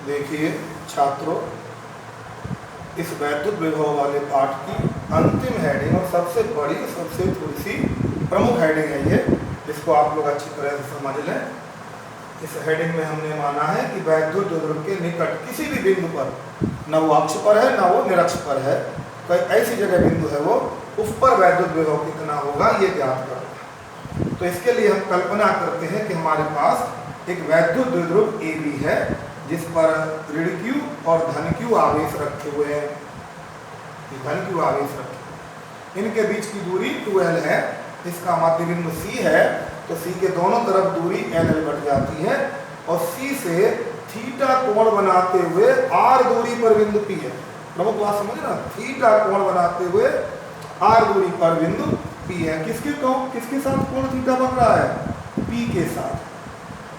देखिए छात्रों, इस वैद्युत विभव वाले पाठ की अंतिम हेडिंग और सबसे बड़ी, सबसे थोड़ी सी प्रमुख हेडिंग है ये, जिसको आप लोग अच्छी तरह से समझ लें। इस हेडिंग में हमने माना है कि वैद्युत द्विध्रुव के निकट किसी भी बिंदु पर, न वो अक्ष पर है न वो निरक्ष पर है, कोई ऐसी जगह बिंदु है वो, उस पर वैद्युत विभव कितना होगा ये ज्ञात करना। तो इसके लिए हम कल्पना करते हैं कि हमारे पास एक वैद्युत द्विध्रुव AB है, जिस पर ऋण Q और धन Q आवेश रखे हुए हैं। धन Q आवेश रखे, इनके बीच की दूरी 2L है। इसका मध्य बिंदु C है, तो C के दोनों तरफ दूरी LL बढ़ जाती है और C से थीटा कोण बनाते हुए R दूरी पर बिंदु P है। प्रमुख बात समझ ना, थीटा कोण बनाते हुए R दूरी पर बिंदु P है। किसके साथ कोण थीटा बन रहा है? P के साथ,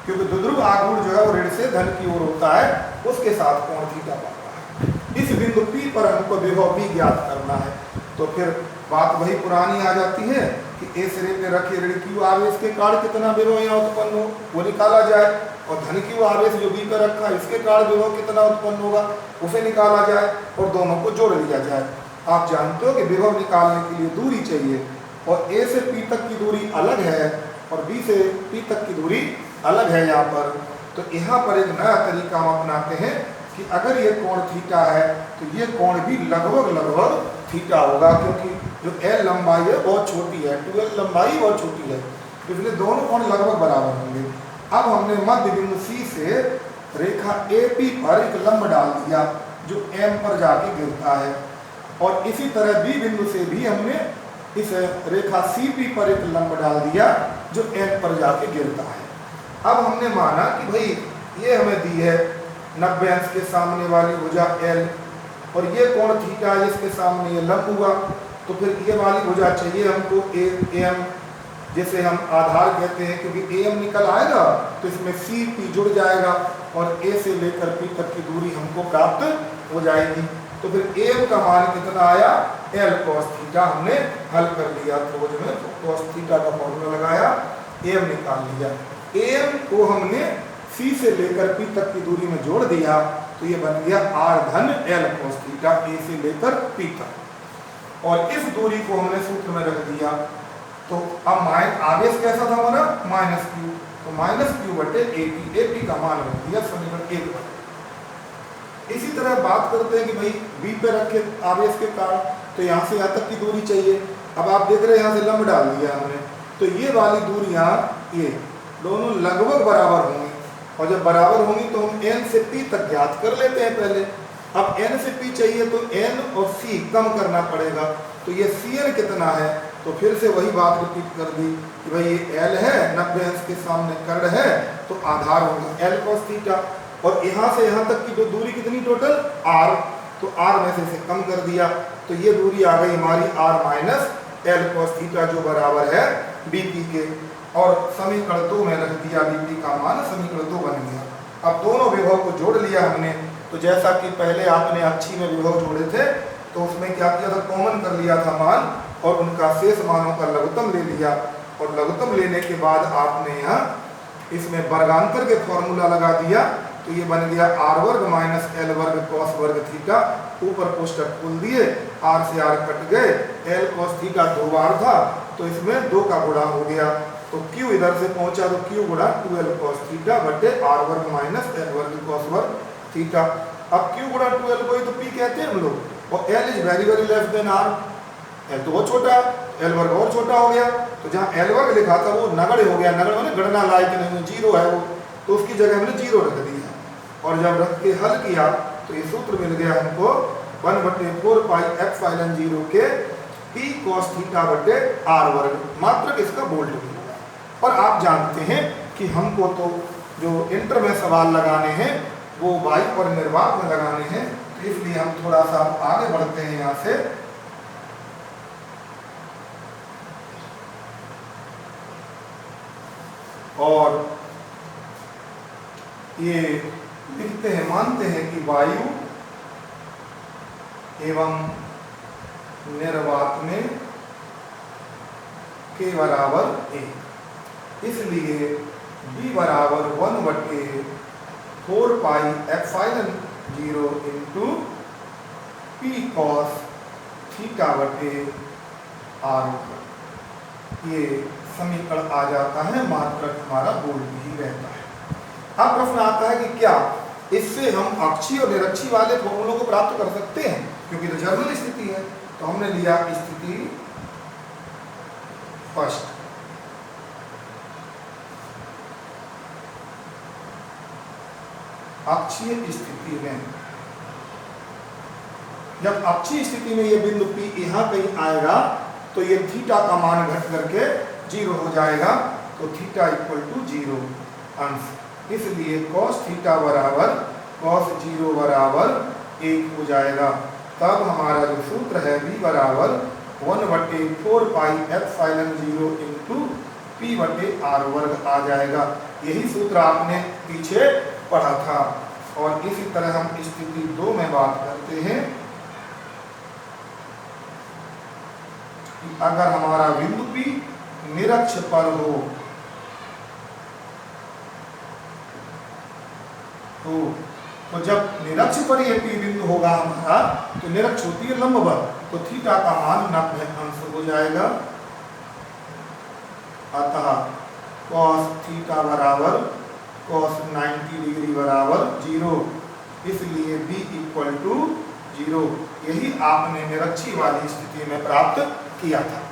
क्योंकि द्विध्रुव आघूर्ण जो है वो ऋण से धन की ओर होता है, उसके साथ कोण थीटा बन रहा है। इस बिंदु P पर हमको विभव भी ज्ञात करना है। तो फिर बात वही पुरानी आ जाती है कि A सिरे पे रखे ऋण Q आवेश के कारण कितना विभव यहाँ उत्पन्न हो वो निकाला जाए, और धन Q आवेश जो B पर रखा इसके कारण विभव कितना उत्पन्न होगा उसे निकाला जाए, और दोनों को जोड़ लिया जाए। आप जानते हो कि विभव निकालने के लिए दूरी चाहिए, और A से P तक की दूरी अलग है और B से P तक की दूरी अलग है यहाँ पर। तो यहाँ पर एक नया तरीका हम अपनाते हैं कि अगर ये कोण थीटा है तो ये कोण भी लगभग थीटा होगा, क्योंकि जो L लंबाई है बहुत छोटी है, 2L लंबाई बहुत छोटी है, इसलिए दोनों कोण लगभग बराबर होंगे। अब हमने मध्य बिंदु C से रेखा AP पर एक लंब डाल दिया जो M पर जाके गिरता है, और इसी तरह B बिंदु से भी हमने इस रेखा CP पर एक लंब डाल दिया जो M पर जाके गिरता है। अब हमने माना कि भाई ये हमें दी है 90 अंश के सामने वाली भुजा L, और ये कोण थीटा जिसके सामने ये लंब हुआ, तो फिर ये वाली भुजा चाहिए हमको AM, जिसे हम आधार कहते हैं, क्योंकि AM निकल आएगा तो इसमें CP जुड़ जाएगा और A से लेकर P तक की दूरी हमको प्राप्त हो जाएगी। तो फिर AM का मान कितना आया? L cos थीटा हमने हल कर लिया। तो जो है cos थीटा का फॉर्मूला लगाया, AM निकाल लिया। AM को हमने C से लेकर P तक की दूरी में जोड़ दिया, तो ये बन गया R धन L cos थीटा A से लेकर P तक, और इस दूरी को हमने सूत्र में रख दिया। तो अब आवेश कैसा था हमारा? -Q, तो -Q बटे AP का मान रख दिया समीकरण 1 पर। इसी तरह बात करते हैं कि भाई B पे रखे आवेश के कारण, तो यहाँ से यहाँ तक की दूरी चाहिए। अब आप देख रहे हैं यहाँ से लंब डाल दिया हमने, तो ये वाली दूरियाँ ये दोनों लगभग बराबर होंगी, और जब बराबर होंगी तो हम N से P तक ज्ञात कर लेते हैं पहले। अब N से P चाहिए तो N और C कम करना पड़ेगा, तो ये Cn कितना है? तो फिर से वही बात रिपीट कर दी कि भाई ये L है, 90 अंश के सामने कर्ण है, तो आधार होगा L cos थीटा, और यहाँ से यहाँ तक की दूरी कितनी टोटल? R, तो R में से इसे कम कर दिया, तो ये दूरी आ गई हमारी R minus L cos theta, जो बराबर है BP के, और समीकरण 2 में रख दिया BP का मान, समीकरण 2 बन गया। अब दोनों विभव को जोड़ लिया हमने, तो जैसा कि पहले आपने अच्छी में विभव जोड़े थे, तो उसमें क्या किया था? कॉमन कर लिया था मान, और उनका शेष मानों का लघुत्तम ले लिया, और लघुत्तम लेने के बाद आपने यहाँ इसमें वर्गांतर के फॉर्मूला लगा दिया, तो ये बन गया R वर्ग माइनस L वर्ग cos वर्ग थीटा। ऊपर कोष्टक खोल दिए, R से R कट गए, L cos थीटा 2 बार था तो इसमें 2 का गुणा हो गया, तो Q इधर से पहुंचा तो Q गुणा 2L cos थीटा बटे R वर्ग माइनस L वर्ग cos वर्ग थीटा। अब Q गुणा 2L को ही तो P कहते हैं हम लोग, और L is very less than R। L तो बहुत छोटा, L वर्ग और छोटा हो गया, तो जहाँ L वर्ग लिखा था वो नगण्य हो गया, नगण्य माने गणना लायक नहीं, 0 है वो, तो उसकी जगह हमने 0 रख दिया, और जब रख के हल किया तो ये सूत्र मिल गया हमको 1/4 पाई एप्सिलॉन 0 के P cos थीटा बटे R वर्ग, मात्रक इसका बोल्ट मिला। और आप जानते हैं कि हमको तो जो इंटर में सवाल लगाने हैं वो y और निर्वात में लगाने हैं, तो इसलिए हम थोड़ा सा आगे बढ़ते हैं यहाँ से। और ये लिखते हैं, मानते हैं कि वायु एवं निर्वात में k बराबर 1, इसलिए B बराबर 1/4 4 pi epsilon 0 into P cos theta बटे आर। ये समीकरण आ जाता है, मात्रक हमारा बोल्ड ही रहता है। अब प्रश्न आता है कि क्या इससे हम अक्षीय और निरक्षीय वाले फॉर्मूलों को प्राप्त कर सकते हैं, क्योंकि तो जर्नल स्थिति है। तो हमने लिया स्थिति फर्स्ट। अक्षीय स्थिति में, जब अक्षीय स्थिति में ये बिंदु P यहां कहीं आएगा तो ये थीटा का मान घट करके 0 हो जाएगा, तो थीटा इक्वल टू 0 अंश। इसलिए cos थीटा बराबर cos 0 बराबर 1 हो जाएगा। तब हमारा जो सूत्र है v बराबर 1/4 पाई एप्सिलॉन 0 इंटू पी बटे आर वर्ग आ जाएगा। यही सूत्र आपने पीछे पढ़ा था। और इसी तरह हम स्थिति 2 में बात करते हैं कि अगर हमारा बिंदु P निरक्ष पर हो तो जब निरक्ष पर यह P बिंदु होगा हमारा, तो निरक्ष होती है लंबवत, तो थीटा का मान 90 अंश हो जाएगा। अतः cos थीटा बराबर cos 90 डिग्री बराबर 0, इसलिए b इक्वल टू 0। यही आपने निरक्षीय वाली स्थिति में प्राप्त किया था।